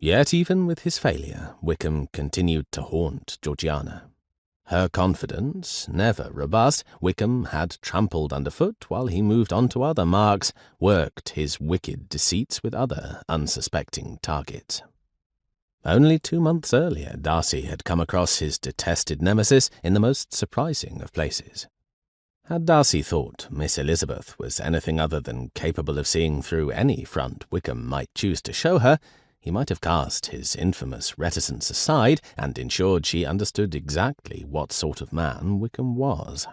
Yet even with his failure, Wickham continued to haunt Georgiana. Her confidence, never robust, Wickham had trampled underfoot while he moved on to other marks, worked his wicked deceits with other unsuspecting targets. Only 2 months earlier, Darcy had come across his detested nemesis in the most surprising of places. Had Darcy thought Miss Elizabeth was anything other than capable of seeing through any front Wickham might choose to show her, he might have cast his infamous reticence aside and ensured she understood exactly what sort of man Wickham was.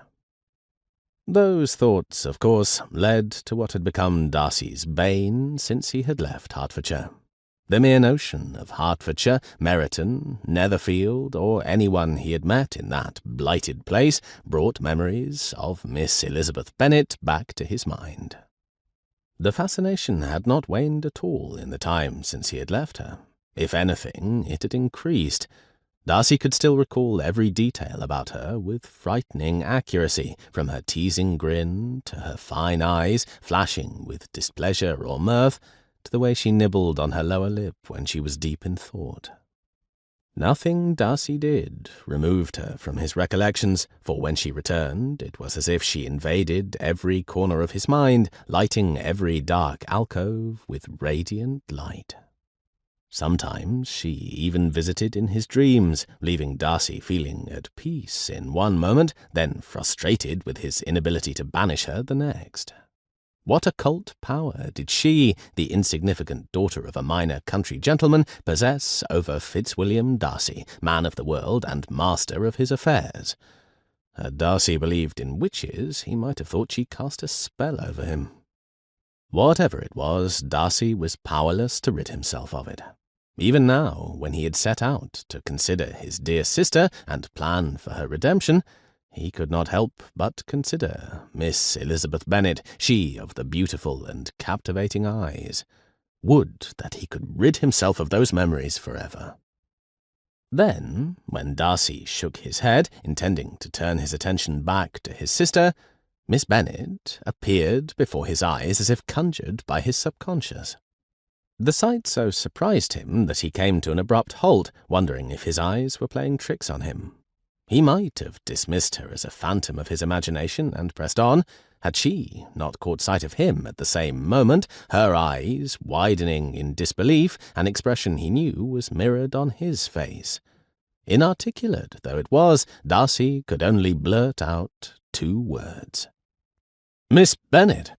Those thoughts, of course, led to what had become Darcy's bane since he had left Hertfordshire. The mere notion of Hertfordshire, Meryton, Netherfield, or anyone he had met in that blighted place brought memories of Miss Elizabeth Bennet back to his mind. The fascination had not waned at all in the time since he had left her. If anything, it had increased. Darcy could still recall every detail about her with frightening accuracy, from her teasing grin to her fine eyes flashing with displeasure or mirth, to the way she nibbled on her lower lip when she was deep in thought. Nothing Darcy did removed her from his recollections, for when she returned, it was as if she invaded every corner of his mind, lighting every dark alcove with radiant light. Sometimes she even visited in his dreams, leaving Darcy feeling at peace in one moment, then frustrated with his inability to banish her the next. What occult power did she, the insignificant daughter of a minor country gentleman, possess over Fitzwilliam Darcy, man of the world and master of his affairs? Had Darcy believed in witches, he might have thought she cast a spell over him. Whatever it was, Darcy was powerless to rid himself of it. Even now, when he had set out to consider his dear sister and plan for her redemption, he could not help but consider Miss Elizabeth Bennet, she of the beautiful and captivating eyes. Would that he could rid himself of those memories forever. Then, when Darcy shook his head, intending to turn his attention back to his sister, Miss Bennet appeared before his eyes as if conjured by his subconscious. The sight so surprised him that he came to an abrupt halt, wondering if his eyes were playing tricks on him. He might have dismissed her as a phantom of his imagination and pressed on, had she not caught sight of him at the same moment, her eyes widening in disbelief, an expression he knew was mirrored on his face. Inarticulate though it was, Darcy could only blurt out 2 words. "Miss Bennet!"